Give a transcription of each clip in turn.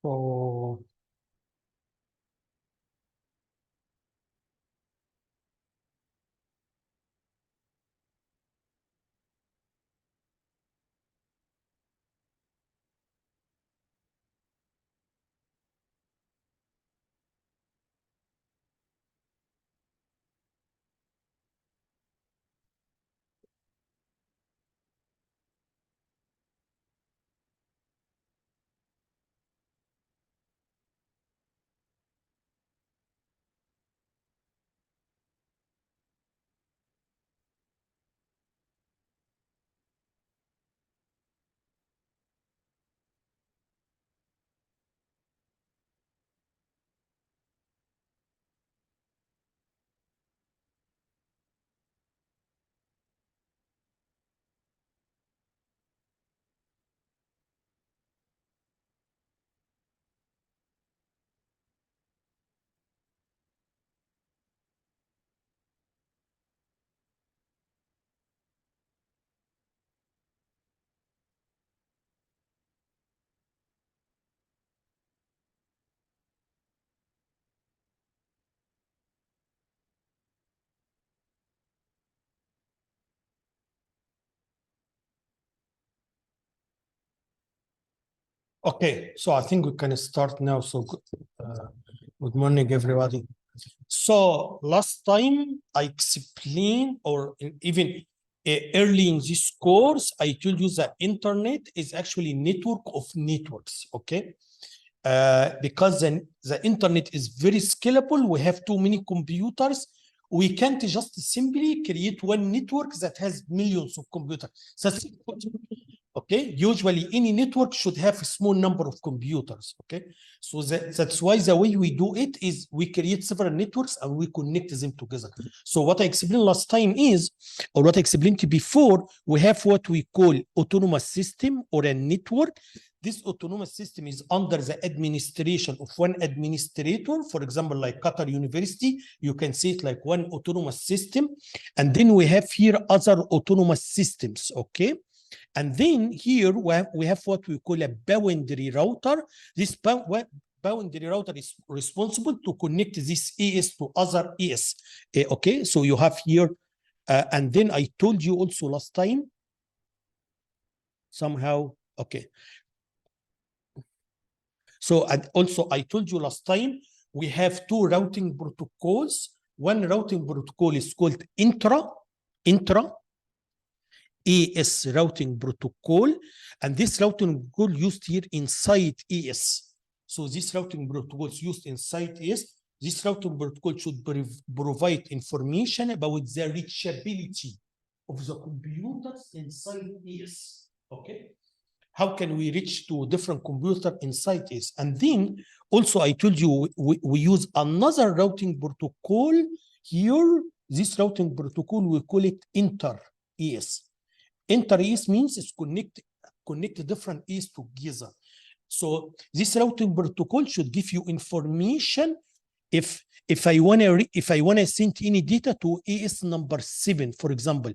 So okay, so I think we can start now. So good morning, everybody. So last time I explained, or even early in this course, I told you that internet is actually network of networks, okay? Because the internet is very scalable. We have too many computers. We can't just simply create one network that has millions of computers. That's okay. Usually, any network should have a small number of computers. Okay, so that's why the way we do it is we create several networks and we connect them together. So what I explained last time is, or what I explained before, we have what we call autonomous system or a network. This autonomous system is under the administration of one administrator. For example, like Qatar University, you can see it like one autonomous system. And then we have here other autonomous systems, okay? And then here we have what we call a boundary router. This boundary router is responsible to connect this AS to other AS. Okay, so you have here, and then I told you also last time, somehow, okay. So, and also I told you last time, we have two routing protocols. One routing protocol is called intra AS routing protocol, and this routing protocol used here inside AS. So this routing protocol is used inside AS. This routing protocol should provide information about the reachability of the computers inside AS. Okay. How can we reach to different computers inside AS? And then also I told you we use another routing protocol here. This routing protocol, we call it inter-AS. Inter-AS means it's connect different AS together. So this routing protocol should give you information if I wanna send any data to AS number 7, for example,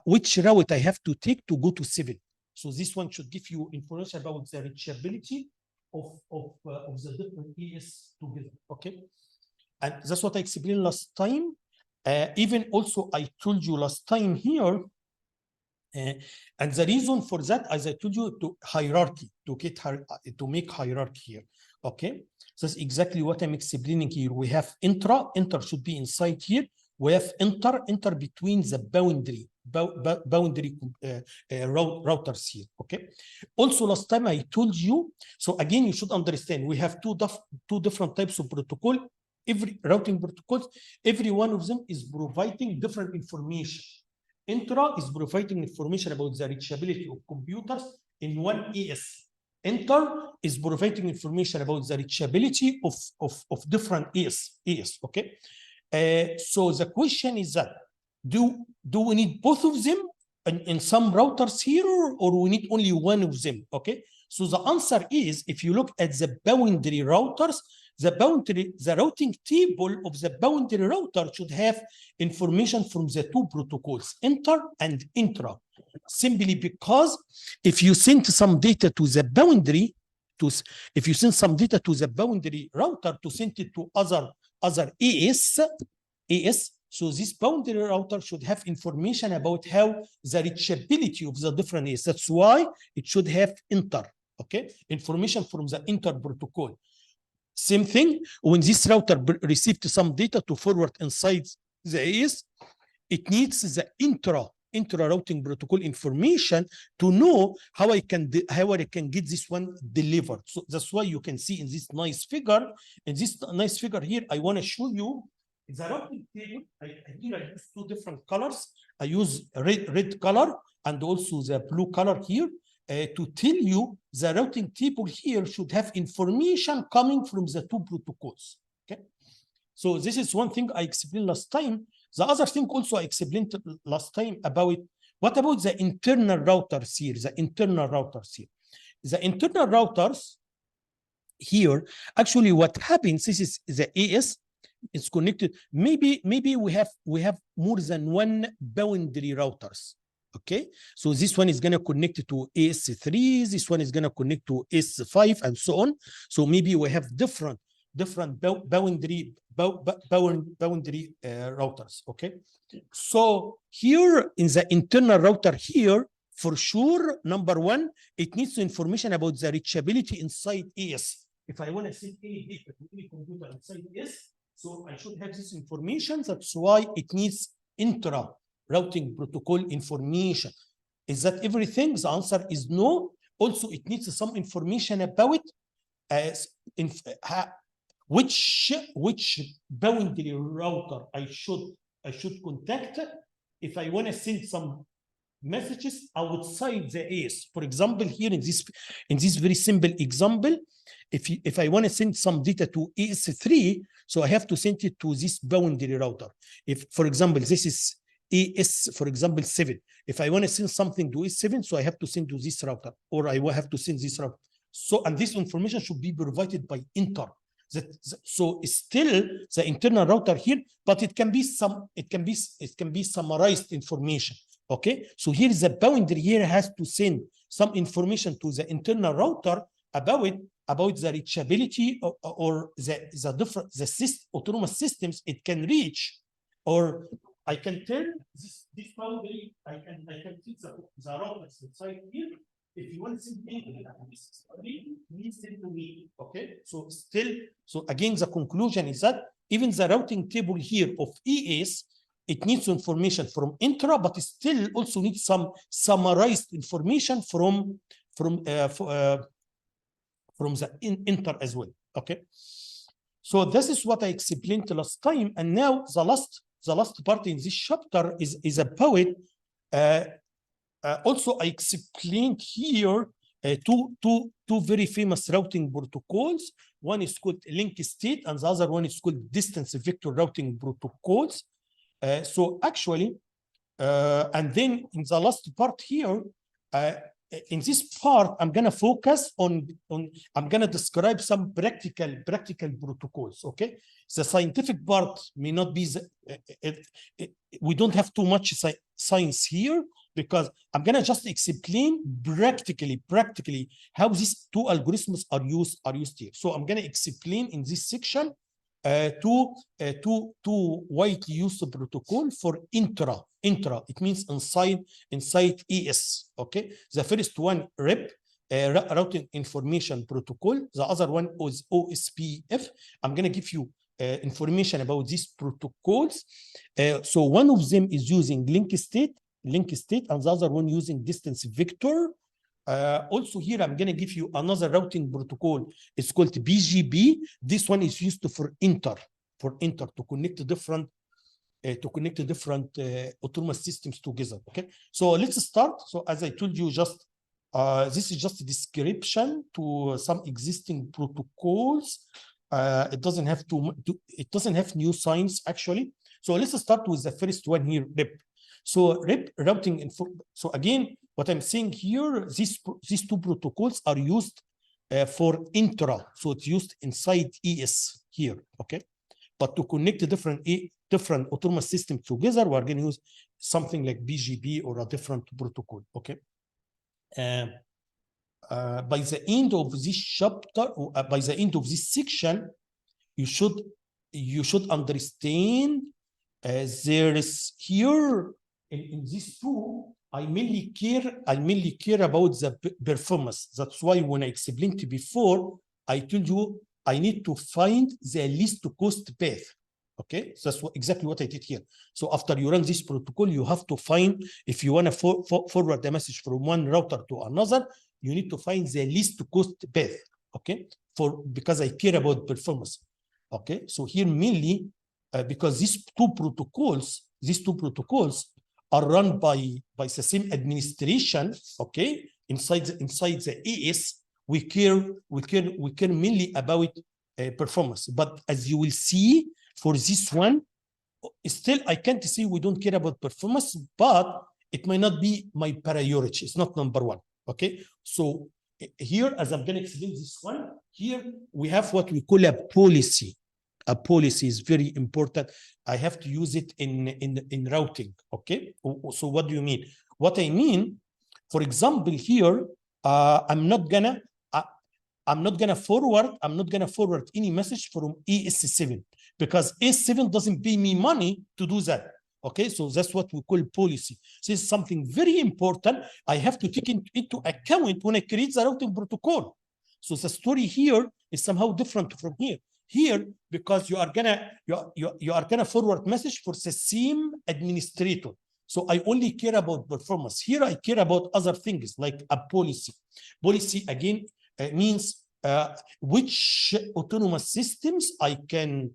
which route I have to take to go to 7. So this one should give you information about the reachability of the different AS together. Okay, and that's what I explained last time. Even also I told you last time here. And the reason for that, as I told you, to hierarchy, to make hierarchy here. Okay, so that's exactly what I'm explaining here. We have inter should be inside here. We have inter between the boundary routers here. Okay. Also, last time I told you. So again, you should understand we have two different types of protocol. Every routing protocols, every one of them is providing different information. Intra is providing information about the reachability of computers in one AS. Inter is providing information about the reachability of different AS. Okay. So the question is that do we need both of them in some routers here, or we need only one of them? Okay. So the answer is, if you look at the boundary routers, the routing table of the boundary router should have information from the two protocols, inter and intra, simply because if you send some data to the boundary if you send some data to the boundary router to send it to other AS, so this boundary router should have information about how the reachability of the different AS. That's why it should have information from the inter protocol. Same thing, when this router received some data to forward inside the AS, it needs the intra-routing protocol information to know how I can get this one delivered. So that's why you can see in this nice figure, here, I want to show you the routing table. Here I use two different colors. I use red color and also the blue color here to tell you the routing table here should have information coming from the two protocols. Okay, so this is one thing I explained last time. The other thing also I explained last time about what about the internal routers here? The internal routers here, actually what happens, this is the AS, it's connected. Maybe we have more than one boundary routers. Okay, so this one is going to connect to AS3, this one is going to connect to AS5, and so on. So maybe we have different boundary routers. Okay, so here in the internal router here, for sure, number one, it needs information about the reachability inside AS. If I want to send any data to any computer inside AS, so I should have this information. That's why it needs intra-routing protocol information. Is that everything? The answer is no. Also, it needs some information about which boundary router I should contact if I want to send some messages outside the AS. For example, here in this very simple example, if I want to send some data to AS3, so I have to send it to this boundary router. If, for example, this is AS, for example, 7. If I want to send something to AS7, so I have to send to this router, or I will have to send this router. So, and this information should be provided by inter. So still the internal router here, but it can be summarized information. Okay, so here is the boundary here has to send some information to the internal router about the reachability or the different autonomous systems it can reach, or I can tell this boundary, I can tell the routers inside here. If you want to send anything, please send to me. Okay, so again, the conclusion is that even the routing table here of ES, it needs information from intra, but it still also needs some summarized information from the inter as well. Okay, so this is what I explained last time, and now the last part in this chapter is about. Also, I explained here two very famous routing protocols. One is called link state, and the other one is called distance vector routing protocols. So actually, and then in the last part here, in this part, I'm gonna focus on I'm gonna describe some practical protocols. Okay, the scientific part may not be we don't have too much science here, because I'm gonna just explain practically how these two algorithms are used here. So I'm gonna explain in this section two widely used protocol for intra. It means inside ES. Okay, the first one RIP, routing information protocol. The other one is OSPF. I'm gonna give you information about these protocols. So one of them is using link state, and the other one using distance vector. Also here, I'm going to give you another routing protocol. It's called BGP. This one is used for inter to connect different autonomous systems together. Okay, so let's start. So as I told you, just this is just a description to some existing protocols. It doesn't have new science actually. So let's start with the first one here, RIP. So RIP routing info. So again, what I'm saying here, these two protocols are used for intra. So it's used inside ES here. Okay, but to connect different autonomous systems together, we're going to use something like BGP or a different protocol. Okay. by the end of this chapter, by the end of this section, you should understand there is here in these two, I mainly care about the performance. That's why when I explained before, I told you I need to find the least cost path. Okay, so that's exactly what I did here. So after you run this protocol, you have to find, if you want to forward the message from one router to another, you need to find the least cost path. Okay, because I care about performance. Okay, so here mainly because these two protocols are run by the same administration. Okay, inside the AS, we care mainly about performance. But as you will see, for this one, still I can't say we don't care about performance, but it might not be my priority. It's not number one. Okay, so here, as I'm going to explain this one, here we have what we call a policy. A policy is very important. I have to use it in routing. Okay, so what do you mean? What I mean, for example, here I'm not gonna forward any message from AS7 because AS7 doesn't pay me money to do that. Okay, so that's what we call policy. This is something very important. I have to take into account when I create the routing protocol. So the story here is somehow different from here. Here, because you are gonna forward message for the same administrator. So I only care about performance. Here I care about other things like a policy. Policy again means which autonomous systems I can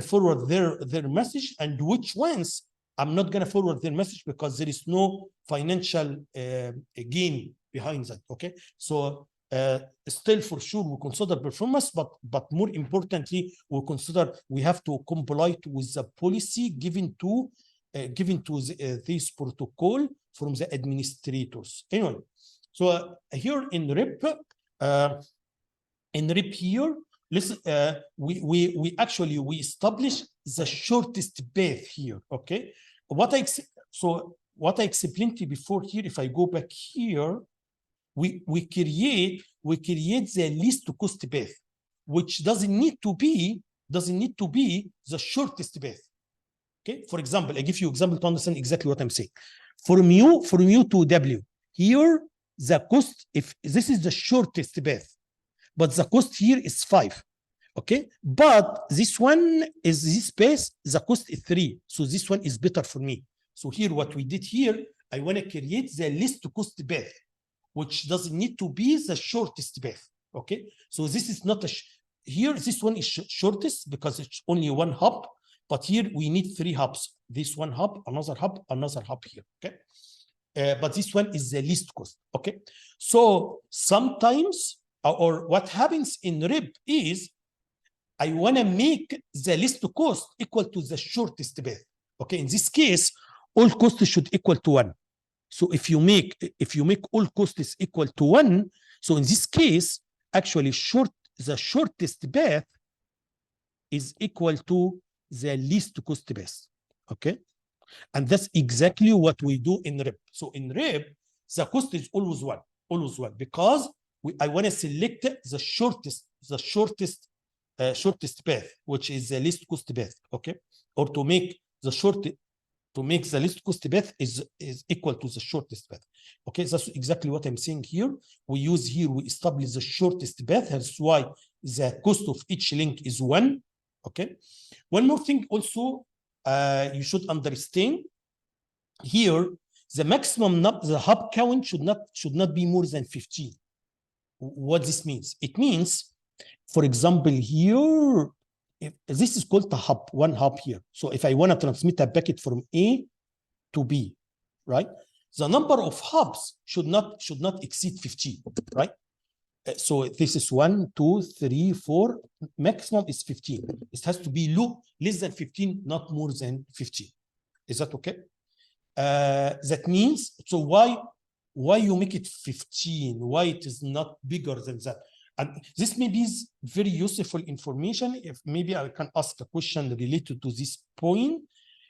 forward their message and which ones I'm not going to forward their message because there is no financial gain behind that. Okay, so still for sure we consider performance, but more importantly we have to comply with the policy given to this protocol from the administrators. Anyway, so here in RIP here, listen, we establish the shortest path here. Okay, what I explained to you before here, if I go back here, we create the least cost path, which doesn't need to be the shortest path. Okay, for example, I give you example to understand exactly what I'm saying. From U to W, here the cost, if this is the shortest path, but the cost here is 5. Okay, but this path, the cost is 3. So this one is better for me. So here, what we did here, I want to create the least cost path, which doesn't need to be the shortest path. Okay, so this is not here. This one is shortest because it's only one hop, but here we need 3 hops. This one hop, another hop here. Okay, but this one is the least cost. Okay, so sometimes, or what happens in RIP is I want to make the least cost equal to the shortest path. Okay, in this case, all costs should equal to 1. So if you make all costs equal to 1, so in this case, actually the shortest path is equal to the least cost path. Okay, and that's exactly what we do in RIP. So in RIP, the cost is always 1, because I want to select the shortest path, which is the least cost path. Okay, or to make the least cost path is equal to the shortest path. Okay, that's exactly what I'm saying here. We establish the shortest path. That's why the cost of each link is 1. Okay, one more thing also you should understand here, the maximum the hub count should not be more than 15. What this means? It means, for example, here, if this is called a hub, one hub here. So if I want to transmit a packet from A to B, right? The number of hubs should not exceed 15, right? So this is 1, 2, 3, 4. Maximum is 15. It has to be less than 15, not more than 15. Is that okay? That means, so why you make it 15? Why it is not bigger than that? And this may be very useful information. If maybe I can ask a question related to this point.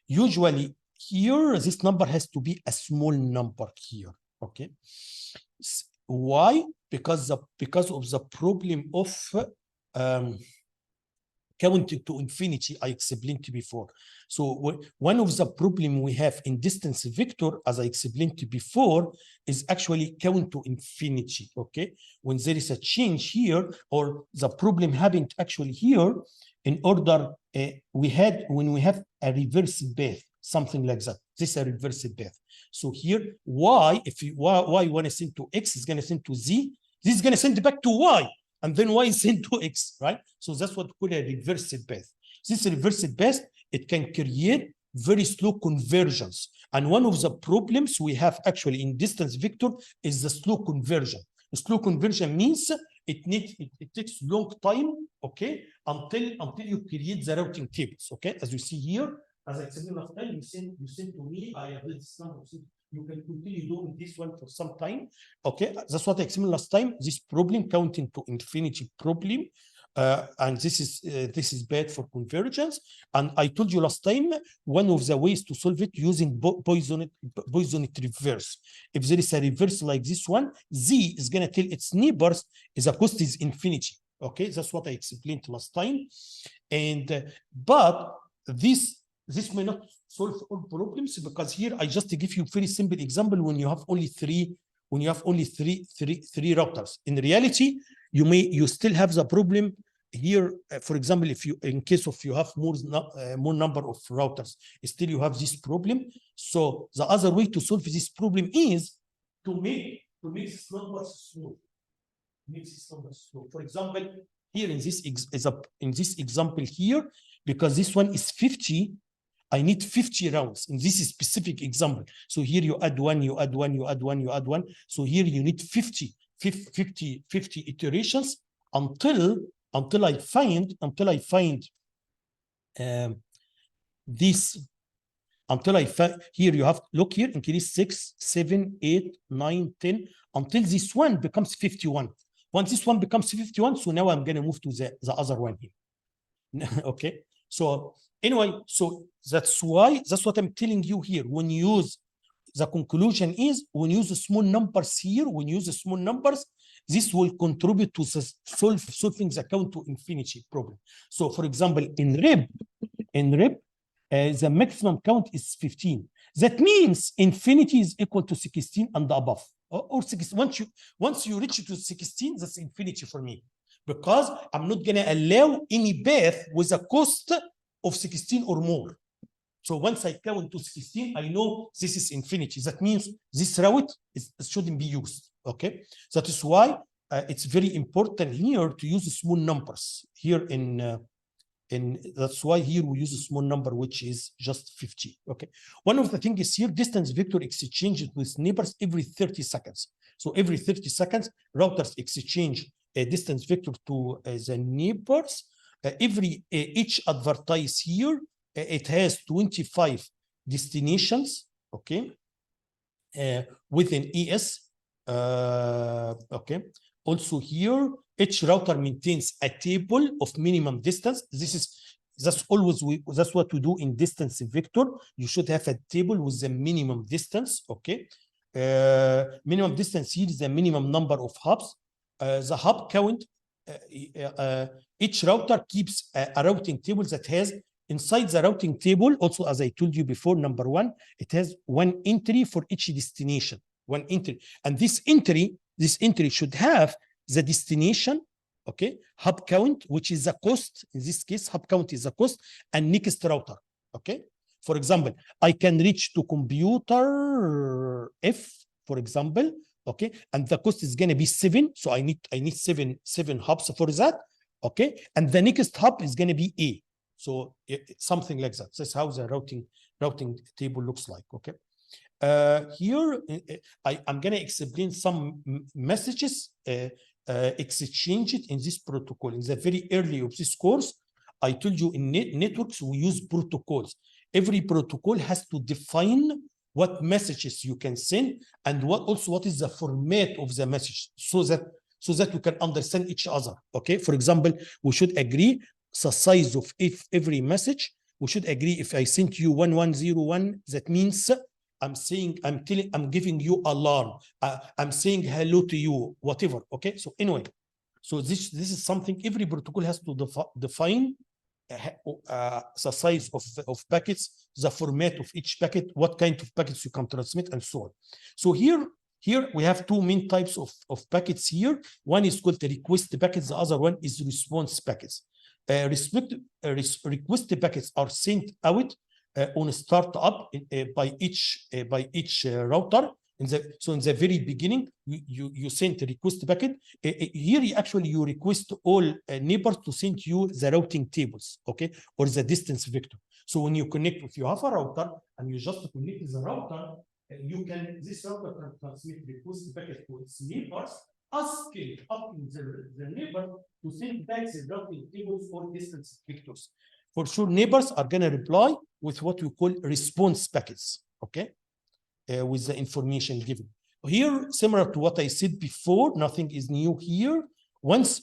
Usually here, this number has to be a small number here. Okay. Why? because of the problem of counting to infinity I explained before. So one of the problem we have in distance vector, as I explained before, is actually count to infinity, okay? When there is a change here, or the problem happened actually here, in order, when we have a reverse path, something like that, this is a reverse path. So here, y, if you, y want to send to x, is going to send to z, this is going to send back to y, and then y is sent to x, right? So that's what we call a reverse path. This reverse path, it can create very slow convergence. And one of the problems we have actually in distance vector is the slow conversion. The slow conversion means it takes long time, okay, until you create the routing tables, okay? As you see here, as I said last time, you send to me, I have this number. You can continue doing this one for some time. Okay, that's what I explained last time. This problem counting to infinity problem, and this is bad for convergence. And I told you last time, one of the ways to solve it using Poisson reverse. If there is a reverse like this one, z is gonna tell its neighbors the cost is infinity. Okay, that's what I explained last time. And but this may not solve all problems, because here I just give you very simple example when you have only three routers. In reality, you still have the problem here. For example, if you, in case of you have more number of routers, still you have this problem. So the other way to solve this problem is to make this number small. For example, here in this example here, because this one is 50, I need 50 rounds in this specific example. So here you add one, you add one, you add one, you add one. So here you need 50 iterations until I find this. Until I find, here you have, look here, increase 6, 7, 8, 9, 10, until this one becomes 51. Once this one becomes 51, so now I'm going to move to the other one here. Okay. So anyway, so that's what I'm telling you here. When you use, the conclusion is, when you use small numbers here, this will contribute to solving the count to infinity problem. So for example, in RIP, the maximum count is 15. That means infinity is equal to 16 and above, or 16. Once you reach to 16, that's infinity for me, because I'm not going to allow any path with a cost of 16 or more. So once I count to 16, I know this is infinity. That means this route shouldn't be used. Okay, that is why it's very important here to use small numbers here that's why here we use a small number, which is just 50. Okay. One of the things is here, distance vector exchanges with neighbors every 30 seconds. So every 30 seconds, routers exchange a distance vector to the neighbors. Each advertise here, it has 25 destinations. Okay. Within ES. Okay. Also here, each router maintains a table of minimum distance. That's what we do in distance vector. You should have a table with the minimum distance. Okay. Minimum distance here is the minimum number of hubs. The hub count, each router keeps a routing table that has, inside the routing table, also as I told you before, number one, it has one entry for each destination, one entry. And this entry should have the destination, okay, hub count, which is the cost. In this case, hub count is the cost, and next router. Okay. For example, I can reach to computer F, for example, okay, and the cost is gonna be 7. So I need seven hubs for that. Okay, and the next hub is gonna be A. So something like that. That's how the routing table looks like. Okay. Here I'm gonna explain some messages exchanged in this protocol. In the very early of this course, I told you in networks we use protocols. Every protocol has to define what messages you can send and what is the format of the message, so that we can understand each other. Okay. For example, we should agree the size of every message. We should agree if I sent you 1101, that means I'm saying, I'm giving you alarm. I'm saying hello to you, whatever. Okay. So anyway, so this is something every protocol has to define the size of packets, the format of each packet, what kind of packets you can transmit, and so on. So here we have two main types of packets here. One is called the request packets, the other one is response packets. Request packets are sent out on startup by each router. So in the very beginning, you send a request packet. Here, you request all neighbors to send you the routing tables, okay, or the distance vector. So when you connect, if you have a router and you just connect the router, this router can transmit request packet to its neighbors, asking the neighbor to send back the routing tables or distance vectors. For sure, neighbors are going to reply with what we call response packets, okay, with the information given. Here, similar to what I said before, nothing is new here. Once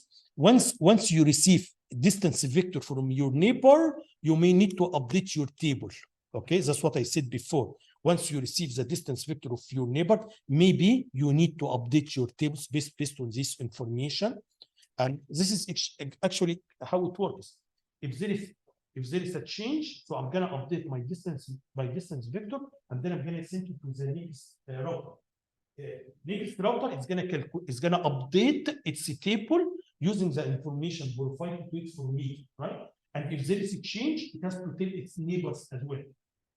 you receive distance vector from your neighbor, you may need to update your table, okay? That's what I said before. Once you receive the distance vector of your neighbor, maybe you need to update your tables based on this information. And this is actually how it works. If there is a change, so I'm going to update my distance vector, and then I'm going to send it to the next router. Next router is going to update its table using the information provided to it for me, right? And if there is a change, it has to tell its neighbors as well,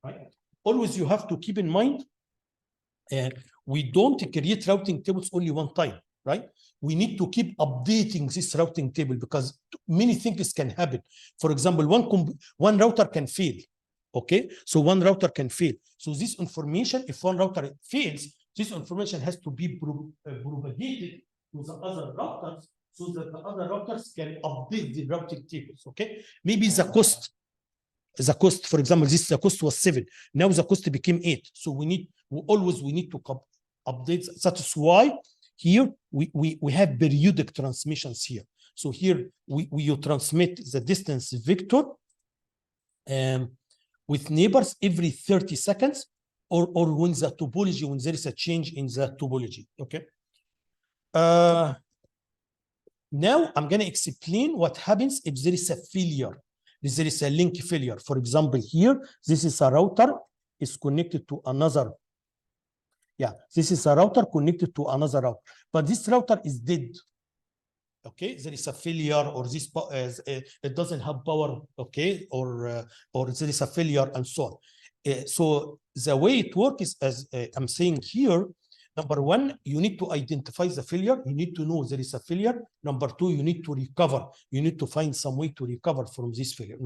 right? Always you have to keep in mind, we don't create routing tables only one time, right? We need to keep updating this routing table because many things can happen. For example, one router can fail, okay? So one router can fail. So this information, if one router fails, this information has to be propagated to the other routers so that the other routers can update the routing tables, okay? Maybe the cost, for example, the cost was 7. Now the cost became 8. So we need to update. That's why here we have periodic transmissions here. So here you transmit the distance vector with neighbors every 30 seconds, or when there is a change in the topology. Okay. Now I'm going to explain what happens if there is a failure. If there is a link failure. For example, here this is a router is connected to another. Yeah, this is a router connected to another router, but this router is dead. Okay, there is a failure, or this it doesn't have power. Okay, or there is a failure, and so on. So the way it works is, as I'm saying here, number one, you need to identify the failure. You need to know there is a failure. Number two, you need to recover. You need to find some way to recover from this failure.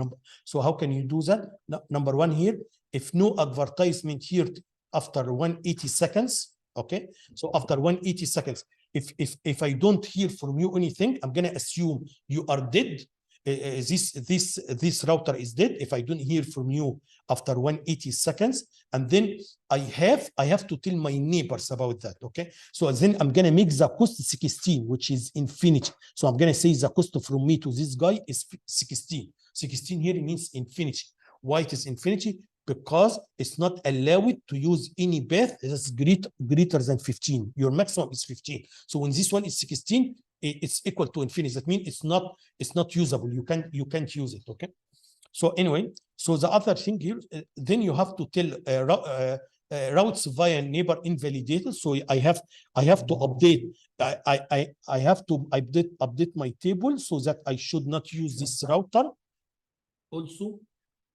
So how can you do that? Number one here, if no advertisement here after 180 seconds, okay? So after 180 seconds, if I don't hear from you anything, I'm gonna assume you are dead. This router is dead if I don't hear from you after 180 seconds, and then I have to tell my neighbors about that. Okay, so then I'm gonna make the cost 16, which is infinity. So I'm gonna say the cost from me to this guy is 16. 16 here means infinity. Why it is infinity? Because it's not allowed to use any path that's greater than 15. Your maximum is 15. So when this one is 16, it's equal to infinity. That means it's not usable. You can't use it. Okay. So anyway, so the other thing here, then you have to tell routes via neighbor invalidated. So I have to update. I have to update my table so that I should not use this router. Also,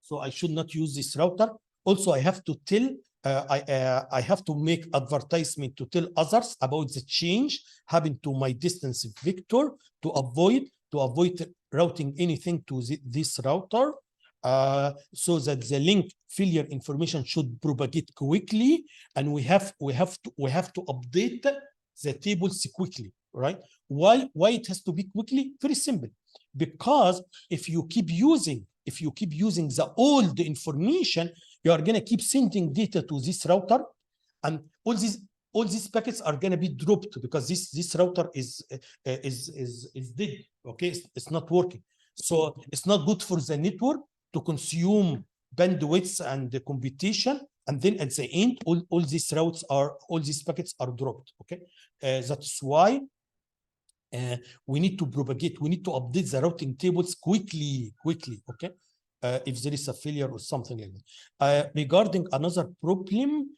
so I should not use this router. Also, I have to tell. I have to make advertisement to tell others about the change happened to my distance vector to avoid routing anything to this router, so that the link failure information should propagate quickly, and we have to update the tables quickly, right? Why it has to be quickly? Very simple, because if you keep using the old information, you are going to keep sending data to this router, and all these packets are going to be dropped because this router is dead. Okay, it's not working. So it's not good for the network to consume bandwidth and the computation and then at the end, all these routes are, all these packets are dropped. Okay, that's why we need to propagate, we need to update the routing tables quickly. Okay, if there is a failure or something like that. Regarding another problem,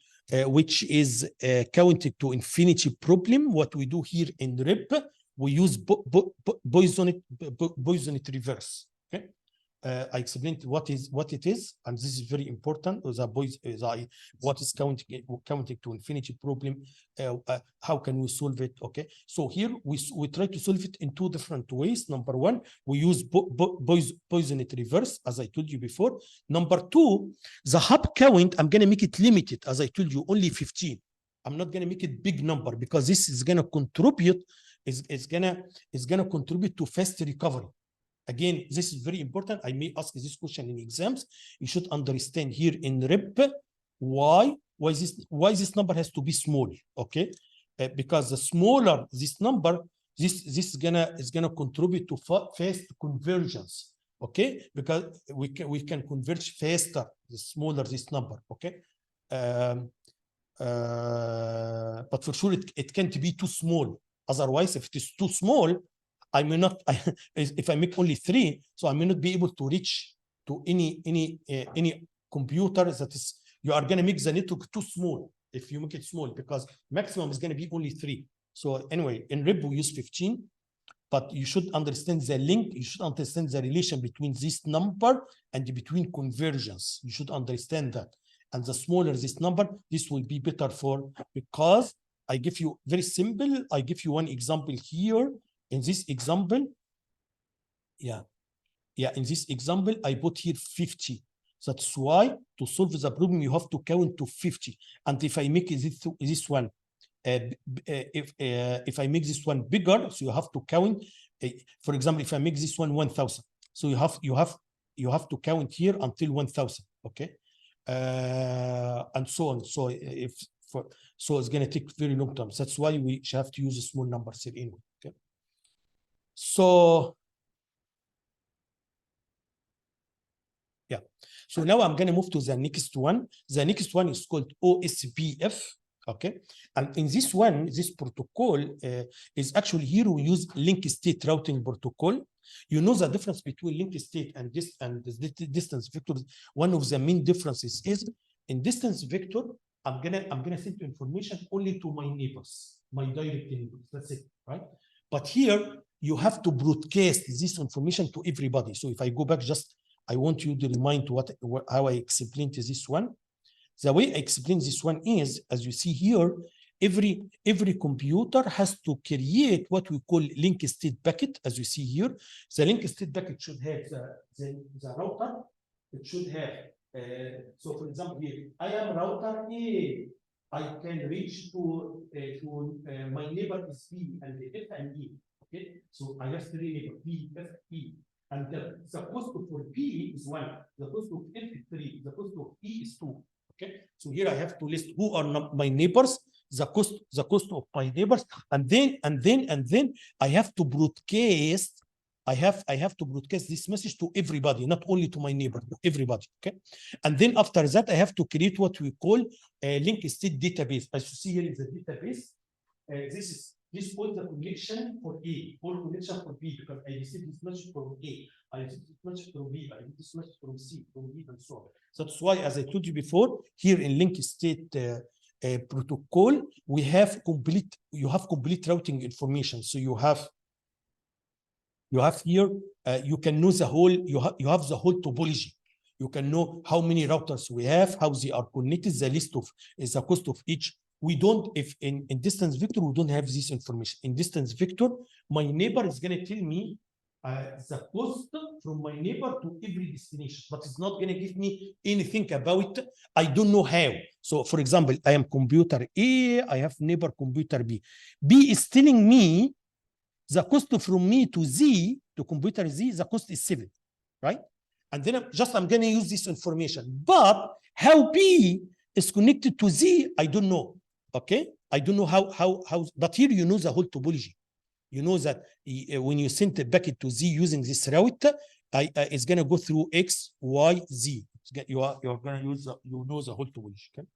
which is counted to infinity problem, what we do here in RIP, we use Poisson reverse. Okay, I explained what it is, and this is very important. What is counting to infinity problem? How can we solve it? Okay, so here we try to solve it in two different ways. Number one, we use Poisson reverse, as I told you before. Number two, the hop count, I'm gonna make it limited, as I told you, only 15. I'm not gonna make it big number, because this is gonna contribute. Is gonna contribute to fast recovery. Again, this is very important. I may ask this question in exams. You should understand here in RIP why this number has to be small. Okay, because the smaller this number, this is gonna contribute to fast convergence. Okay, because we can converge faster the smaller this number. Okay, but for sure it can't be too small. Otherwise, if it is too small, I may not. If I make only 3, so I may not be able to reach to any computer that is. You are going to make the network too small if you make it small, because maximum is going to be only 3. So anyway, in RIP we use 15, but you should understand the link. You should understand the relation between this number and between convergence. You should understand that. And the smaller this number, this will be better for, because I give you very simple. I give you one example here. In this example, in this example, I put here 50. That's why to solve the problem, you have to count to 50. And if I make this one, if I make this one bigger, so you have to count. For example, if I make this one 1,000, so you have to count here until 1,000. Okay, and so on. So so it's going to take very long time. That's why we have to use a small numbers here anyway. Okay. So yeah, so now I'm going to move to the next one. The next one is called OSPF. Okay, and in this one, this protocol is actually, here we use link state routing protocol. You know the difference between link state and the distance vector. One of the main differences is in distance vector, I'm gonna send information only to my neighbors, my direct neighbors. That's it, right? But here you have to broadcast this information to everybody. So if I go back, just I want you to remind how I explained this one. The way I explain this one is, as you see here, every computer has to create what we call link state packet. As you see here, the link state packet should have the router. It should have. So, for example, here I am router A. I can reach to my neighbor is B and F and E. Okay, so I have 3 neighbors, B, F, E. And the cost for P is 1. The cost of F is 3. The cost of E is 2. Okay, so here I have to list who are my neighbors, the cost of my neighbors, and then I have to broadcast. I have to broadcast this message to everybody, not only to my neighbor, to everybody. Okay, and then after that, I have to create what we call a link state database. As you see here is the database. This was the connection for A, or connection for B, because I received this message from A, I received this message from B, I received this message from C, from D, and so on. So that's why, as I told you before, here in link state protocol, we have you have complete routing information. So you have here, you can know the whole, you have the whole topology. You can know how many routers we have, how they are connected, the list of the cost of each. We don't, if in distance vector, we don't have this information. In distance vector, my neighbor is going to tell me the cost from my neighbor to every destination, but it's not going to give me anything about it. I don't know how. So, for example, I am computer A, I have neighbor computer B. B is telling me the cost from me to Z, to computer Z, the cost is 7, right? And then I'm going to use this information. But how B is connected to Z, I don't know. Okay, I don't know how, but here you know the whole topology. You know that when you send a packet to Z using this route, it's gonna go through X, Y, Z. you're going to use the whole topology. Okay.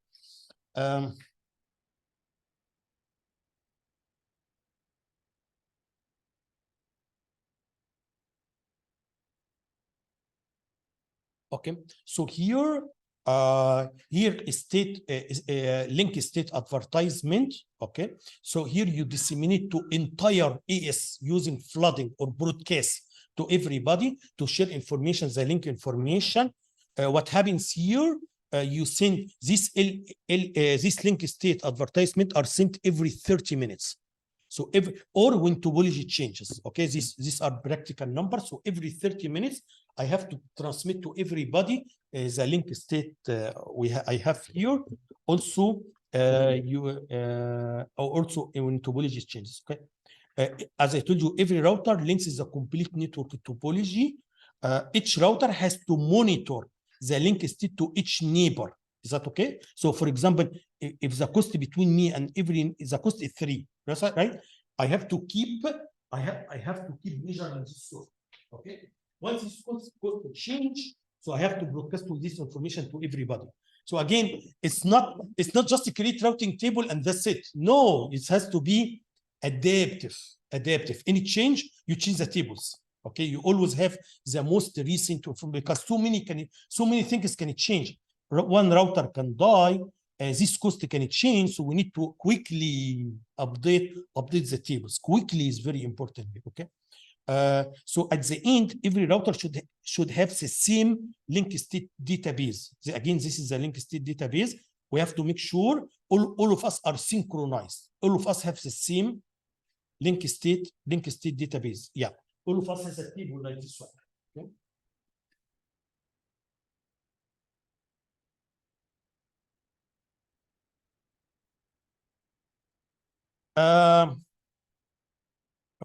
Okay, so here is state link state advertisement. Okay, so here you disseminate to entire AS using flooding or broadcast to everybody to share information, the link information. What happens here? You send this this link state advertisement are sent every 30 minutes. So or when topology changes. Okay, these are practical numbers. So every 30 minutes, I have to transmit to everybody the link state I have here. Also, also when topology changes. Okay, as I told you, every router links is a complete network topology. Each router has to monitor the link state to each neighbor. Is that okay? So, for example, if the cost between me and the cost is 3, right? I have to keep measuring this source. Okay. Once this cost change, so I have to broadcast this information to everybody. So again, it's not just a create routing table and that's it. No, it has to be adaptive. Any change, you change the tables. Okay, you always have the most recent because so many things can change. One router can die, this cost can change, so we need to quickly update the tables. Quickly is very important. Okay, so at the end, every router should have the same link state database. Again, this is the link state database. We have to make sure all of us are synchronized. All of us have the same link state database. Yeah, all of us has a table like this one. Okay.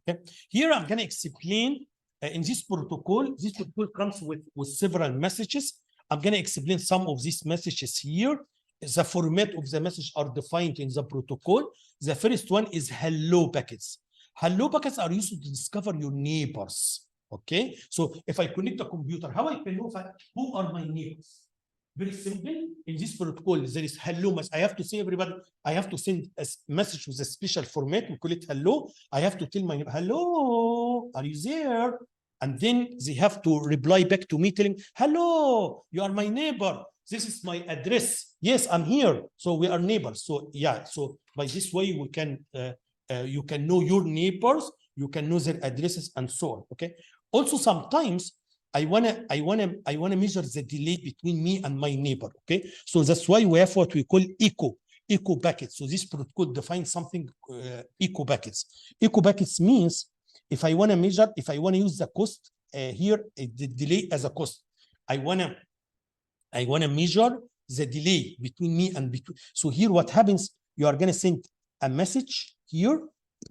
Okay, here I'm going to explain in this protocol. This protocol comes with several messages. I'm going to explain some of these messages here. The format of the message are defined in the protocol. The first one is hello packets. Hello packets are used to discover your neighbors. Okay, so if I connect a computer, how I can know who are my neighbors? Very simple. In this protocol, there is hello message. I have to say everybody, I have to send a message with a special format. We call it hello. I have to tell my neighbor, hello, are you there? And then they have to reply back to me telling, hello, you are my neighbor. This is my address. Yes, I'm here. So we are neighbors. So yeah, so by this way, we can you can know your neighbors, you can know their addresses and so on. Okay. Also, sometimes I wanna measure the delay between me and my neighbor. Okay, so that's why we have what we call echo packets. So this protocol defines something echo packets. Echo packets means if I want to measure, if I want to use the cost here, the delay as a cost, I wanna measure the delay between me and between. So here, what happens? You are gonna send a message here,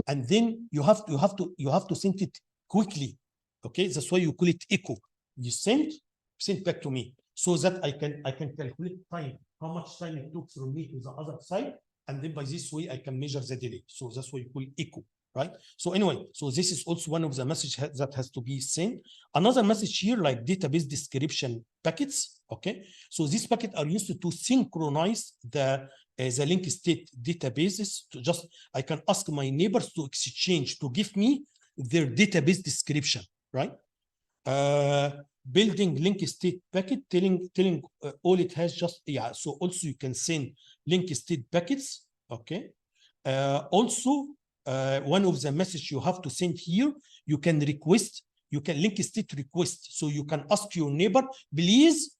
and then you have to send it quickly. Okay, that's why you call it echo. You send back to me so that I can calculate time, how much time it took from me to the other side, and then by this way I can measure the delay. So that's why you call echo, right? So anyway, so this is also one of the messages that has to be sent. Another message here, like database description packets. Okay, so these packets are used to synchronize the link state databases. To just, I can ask my neighbors to exchange, to give me their database description, right? Building link state packet, telling all it has, just yeah. So also you can send link state packets. Okay. Also, one of the message you have to send here, you can request, you can link state request. So you can ask your neighbor, please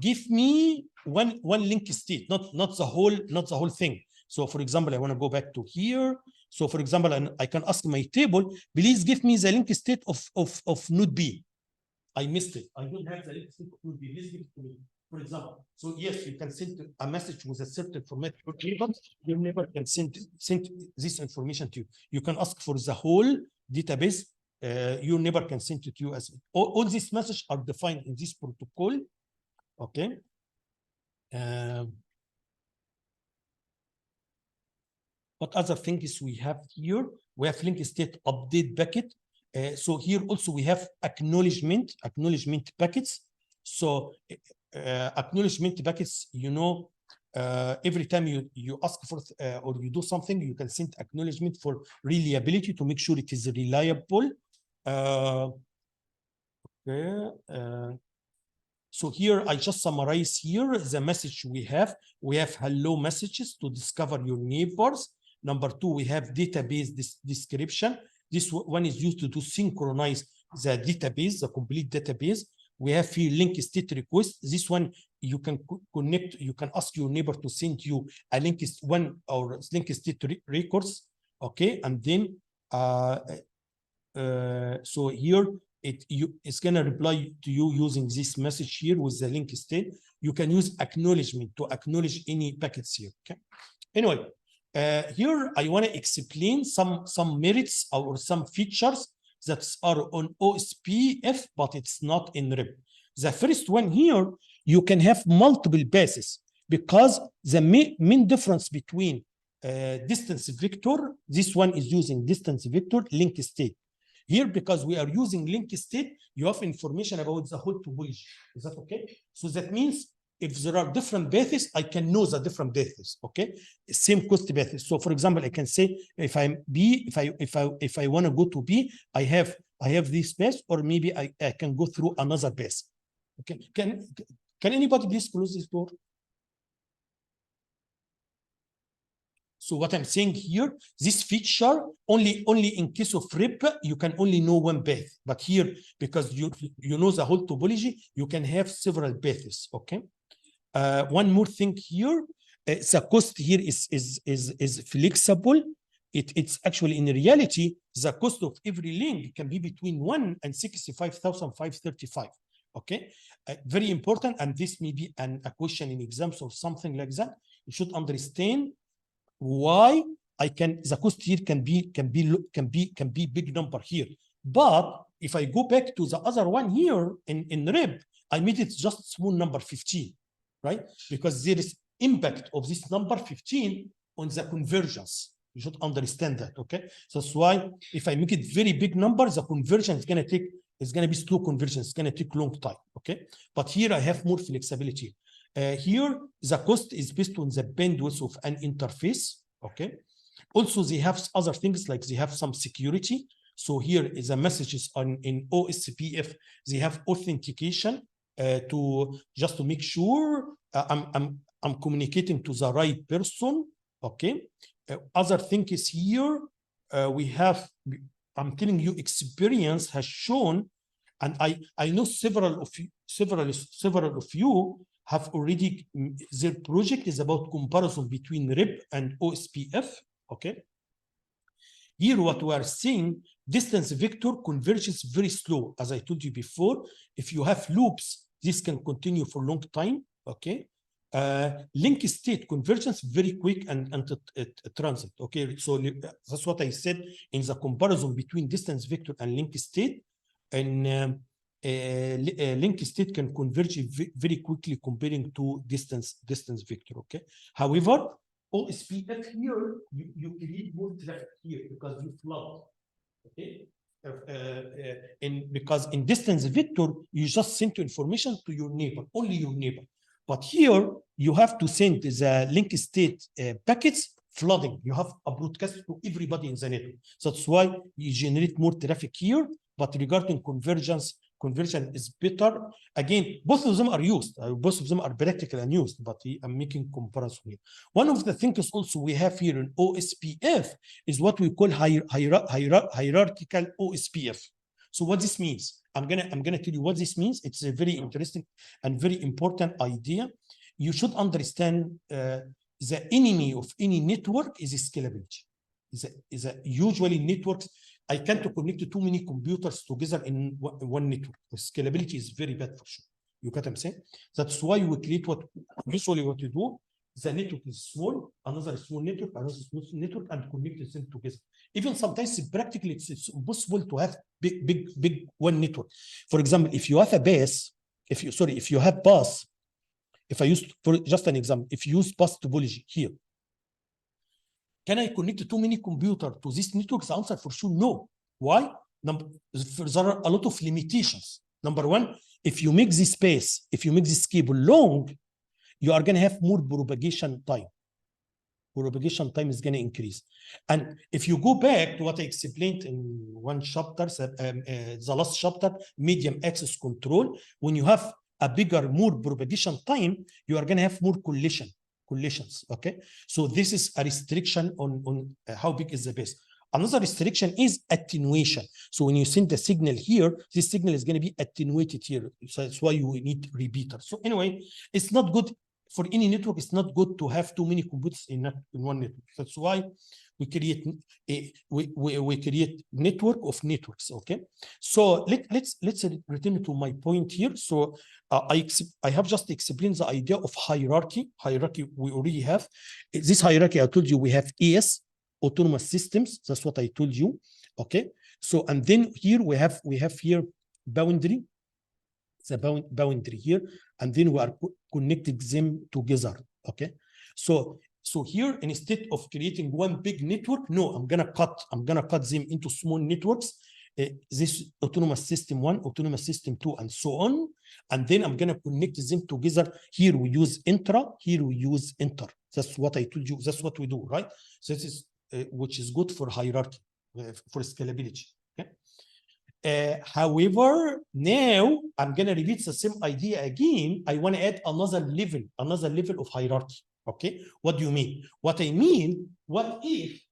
give me one link state, not the whole thing. So for example, I want to go back to here. So for example, I can ask my table, please give me the link state of node B. I missed it. I don't have the link state of node B. Please give it to me, for example. So yes, you can send a message with a certain format. Your neighbor can send this information to you. You can ask for the whole database. Your neighbor can send it to you as all these messages are defined in this protocol. Okay. What other things we have here? We have link state update packet. So here also we have acknowledgement packets. So acknowledgement packets, you know, every time you ask for or you do something, you can send acknowledgement for reliability to make sure it is reliable. So here I just summarize here the message we have. We have hello messages to discover your neighbors. Number 2, we have database description. This one is used to synchronize the database, the complete database. We have here link state request. This one you can connect, you can ask your neighbor to send you a link link state records. Okay, and then so here it's gonna reply to you using this message here with the link state. You can use acknowledgement to acknowledge any packets here. Okay. Anyway, here I want to explain some merits or some features that are on OSPF, but it's not in RIP. The first one here, you can have multiple bases because the main difference between distance vector, this one is using distance vector link state. Here, because we are using link state, you have information about the whole topology. Is that okay? So that means if there are different bases, I can know the different bases. Okay, same cost basis. So, for example, I can say if I'm B, if I want to go to B, I have this base, or maybe I can go through another base. Okay, can anybody please close this door? So what I'm saying here, this feature only in case of RIP, you can only know one path. But here, because you know the whole topology, you can have several paths. Okay. One more thing here, the cost here is flexible. It's actually in reality the cost of every link can be between 1 and 65,535. Okay, very important, and this may be a question in exams or something like that. You should understand why the cost here can be big number here. But if I go back to the other one here in RIP, I made it just small number 15, right? Because there is impact of this number 15 on the convergence. You should understand that, okay? So that's why if I make it very big number, the conversion is gonna be slow conversion. It's gonna take long time, okay? But here I have more flexibility. Here, the cost is based on the bandwidth of an interface, okay? Also, they have other things like they have some security. So here is the messages in OSPF, they have authentication to make sure I'm communicating to the right person, okay? Other thing is here, I'm telling you, experience has shown, and I know several of you have already, their project is about comparison between RIP and OSPF, okay? Here what we are seeing, distance vector converges very slow. As I told you before, if you have loops, this can continue for a long time, okay? Link state convergence very quick and transit, okay? So that's what I said in the comparison between distance vector and link state. And link state can converge very quickly comparing to distance vector, okay? However, OSPF here, you create more traffic here because you flood, okay? Because in distance vector, you just send information to your neighbor, only your neighbor. But here, you have to send the link state packets flooding. You have a broadcast to everybody in the network. So that's why you generate more traffic here. But regarding conversion is better. Again, both of them are used. Both of them are practical and used, but I'm making comparison here. One of the things also we have here in OSPF is what we call hierarchical OSPF. So what this means, I'm gonna tell you what this means. It's a very interesting and very important idea. You should understand the enemy of any network is scalability. Usually networks, I can't connect too many computers together in one network. Scalability is very bad for sure. You get what I'm saying? That's why we create usually what you do, the network is small, another small network, another small network, and connect them together. Even sometimes practically it's impossible to have big one network. For example, if you have a base, if you have bus, if I use, for just an example, if you use bus topology here, can I connect too many computers to this network? The answer for sure, no. Why? There are a lot of limitations. Number one, if you make this space, if you make this cable long, you are going to have more propagation time. Propagation time is going to increase. And if you go back to what I explained in one chapter, the last chapter, medium access control, when you have a bigger, more propagation time, you are going to have more collisions. Okay, so this is a restriction on how big is the base. Another restriction is attenuation. So when you send the signal here, this signal is going to be attenuated here. So that's why you need repeaters. So anyway, it's not good for any network. It's not good to have too many computers in one network. That's why we create we create network of networks. Okay, so let's return to my point here. So I have just explained the idea of hierarchy. Hierarchy we already have. This hierarchy I told you we have AS, autonomous systems. That's what I told you. Okay, so and then here we have here boundary. The boundary here, and then we are connecting them together. Okay, so here, instead of creating one big network, no, I'm gonna cut them into small networks. This autonomous system 1, autonomous system 2, and so on, and then I'm gonna connect them together. Here we use intra, here we use inter. That's what I told you. That's what we do, right? So this is which is good for hierarchy, for scalability. Okay. However, now I'm going to repeat the same idea again. I want to add another level of hierarchy. Okay, what do you mean? What I mean, what if,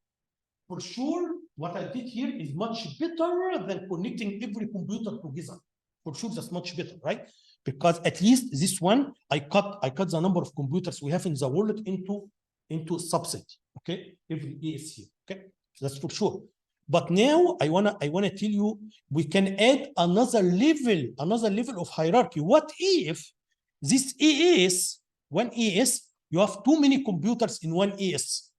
for sure, what I did here is much better than connecting every computer together. For sure, that's much better, right? Because at least this one, I cut the number of computers we have in the world into subset. Okay, every AS here. Okay, that's for sure. But now I wanna tell you we can add another level of hierarchy. What if this AS, one AS, you have too many computers in one AS?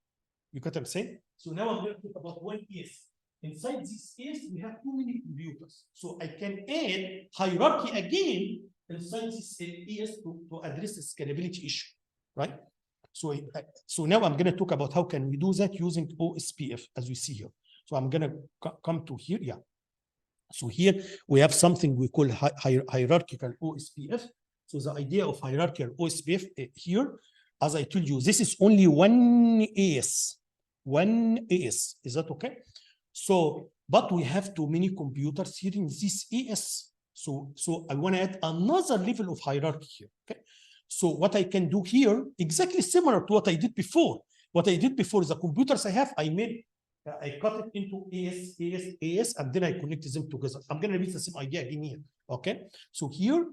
You get what I'm saying? So now I'm going to talk about one AS. Inside this AS, we have too many computers. So I can add hierarchy again inside this AS to address the scalability issue, right? So now I'm going to talk about how can we do that using OSPF, as we see here. So I'm going to come to here. Yeah. So here we have something we call hierarchical OSPF. So the idea of hierarchical OSPF here, as I told you, this is only one AS. One AS. Is that okay? So, but we have too many computers here in this AS. So I want to add another level of hierarchy here. Okay. So what I can do here, exactly similar to what I did before. What I did before is the computers I have, I cut it into AS, and then I connected them together. I'm going to repeat the same idea again here. Okay. So here,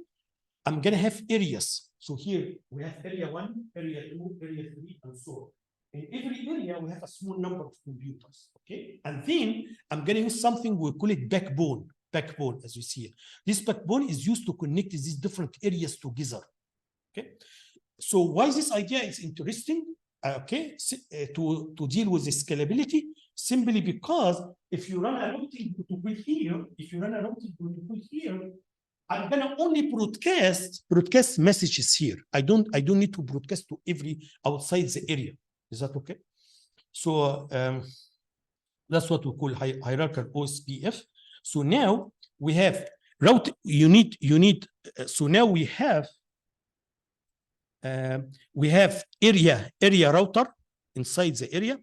I'm going to have areas. So here, we have area 1, area 2, area 3, and so on. In every area, we have a small number of computers. Okay. And then I'm going to use something, we call it backbone. Backbone, as you see it. This backbone is used to connect these different areas together. Okay. So why this idea is interesting? Okay, to deal with the scalability, simply because if you run a routing protocol here, I'm gonna only broadcast messages here. I don't need to broadcast to every outside the area. Is that okay? So that's what we call hierarchical OSPF. So now we have route. So now we have area router inside the area.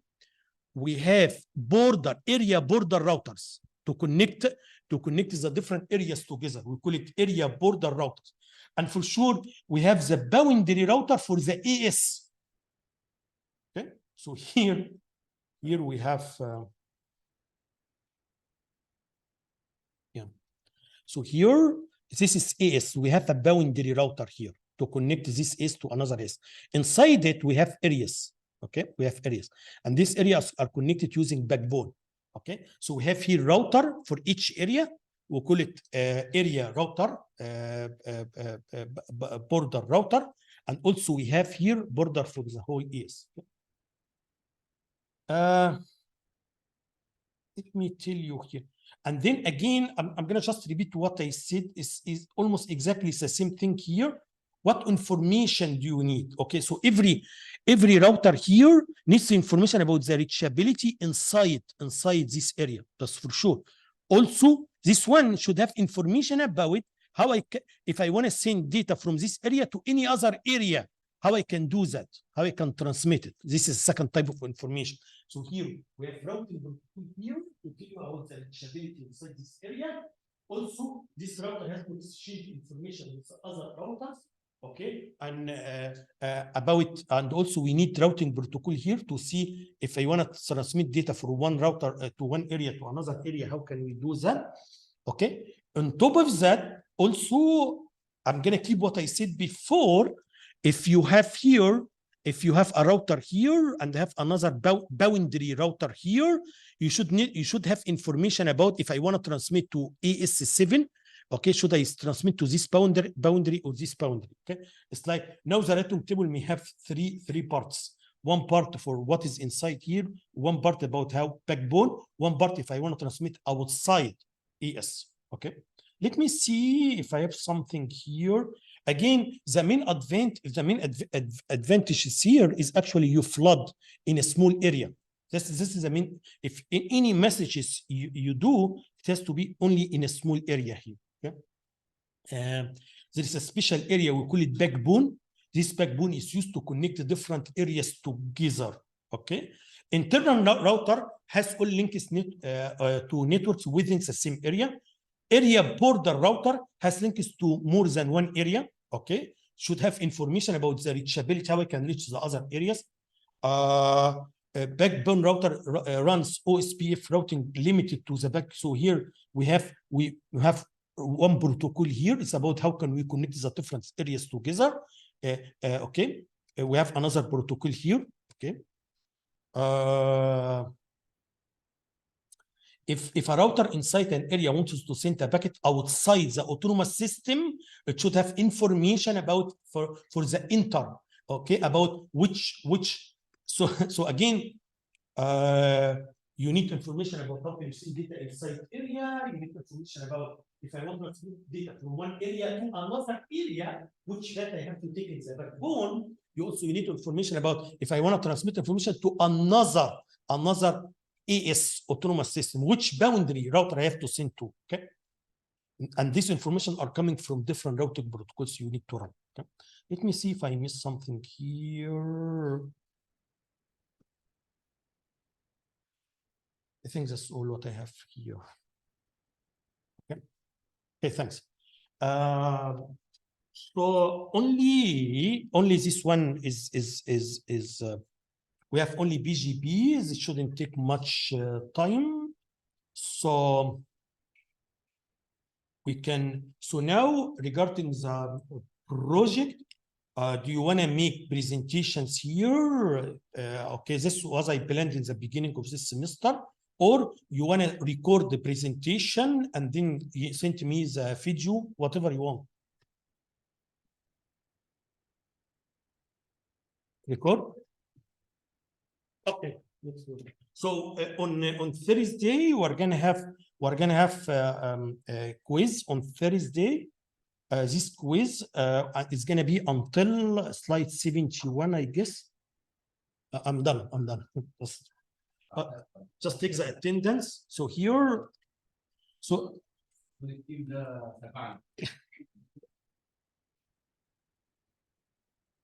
We have border routers to connect the different areas together. We call it area border routers. And for sure, we have the boundary router for the AS. Okay, so here we have So here, this is AS. We have a boundary router here to connect this AS to another AS. Inside it, we have areas. Okay, we have areas. And these areas are connected using backbone. Okay, so we have here router for each area. We call it area router, border router. And also we have here border for the whole AS. Let me tell you here. And then again, I'm going to just repeat what I said is almost exactly the same thing here. What information do you need? Okay, so every router here needs information about the reachability inside this area. That's for sure. Also, this one should have information about how I can, if I want to send data from this area to any other area, how I can do that, how I can transmit it. This is second type of information. So here we have routing protocol here to tell you about the reachability inside this area. Also, this router has to exchange information with other routers. Okay, and about, and also we need routing protocol here to see if I want to transmit data from one router to one area to another area, how can we do that? Okay, on top of that, also, I'm gonna keep what I said before. If you have here, if you have a router here and have another boundary router here, you should have information about if I want to transmit to AS7. Okay, should I transmit to this boundary or this boundary? Okay, it's like now the routing table may have three parts. One part for what is inside here, one part about how backbone, one part if I want to transmit outside AS. Okay, let me see if I have something here. Again, the main advantage here is actually you flood in a small area. This is the main. If in any messages you do, it has to be only in a small area here. Okay? There is a special area, we call it backbone. This backbone is used to connect different areas together. Okay. Internal router has all links to networks within the same area. Area border router has links to more than one area. Okay, should have information about the reachability, how I can reach the other areas. Backbone router runs OSPF routing limited to the back. So here we have one protocol here. It's about how can we connect the different areas together. Okay, we have another protocol here. Okay. If a router inside an area wants to send a packet outside the autonomous system, it should have information about for the enter. Okay, about which so again, you need information about how can you send data inside area. You need information about if I want to transmit data from one area to another area, which data I have to take in the backbone. You also need information about if I want to transmit information to another AS autonomous system, which boundary router I have to send to. Okay, and this information are coming from different routing protocols you need to run. Okay, let me see if I missed something here. I think that's all what I have here. Okay. Okay, thanks. So only this one is we have only BGPs. It shouldn't take much time. So we can. So now regarding the project, do you want to make presentations here? Okay, this was I planned in the beginning of this semester. Or you want to record the presentation and then you send me the video, whatever you want. Record? Okay, let's do it. So on Thursday we're gonna have a quiz on Thursday. This quiz is gonna be until slide 71, I guess. I'm done. Just take the attendance. So here, so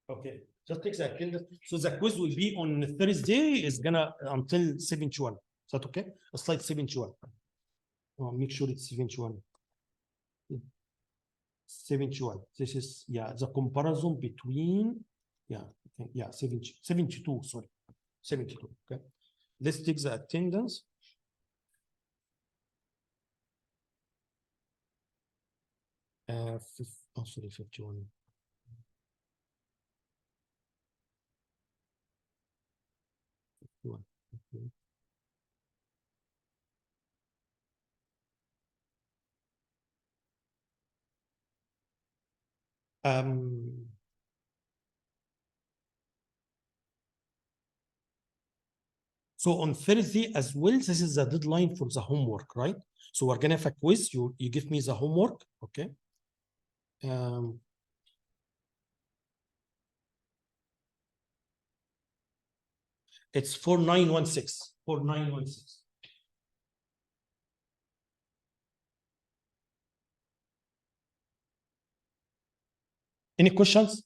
okay, just take the attendance. So the quiz will be on Thursday. Is gonna until 71. Is that okay? Slide 71. Oh, make sure it's 71. 71. This is the comparison between 72. Sorry, 72. Okay. Let's take the attendance. Sorry, 51. Okay. So on Thursday as well, this is the deadline for the homework, right? So we're gonna have a quiz. You give me the homework, okay? It's 4916. 4916. Any questions?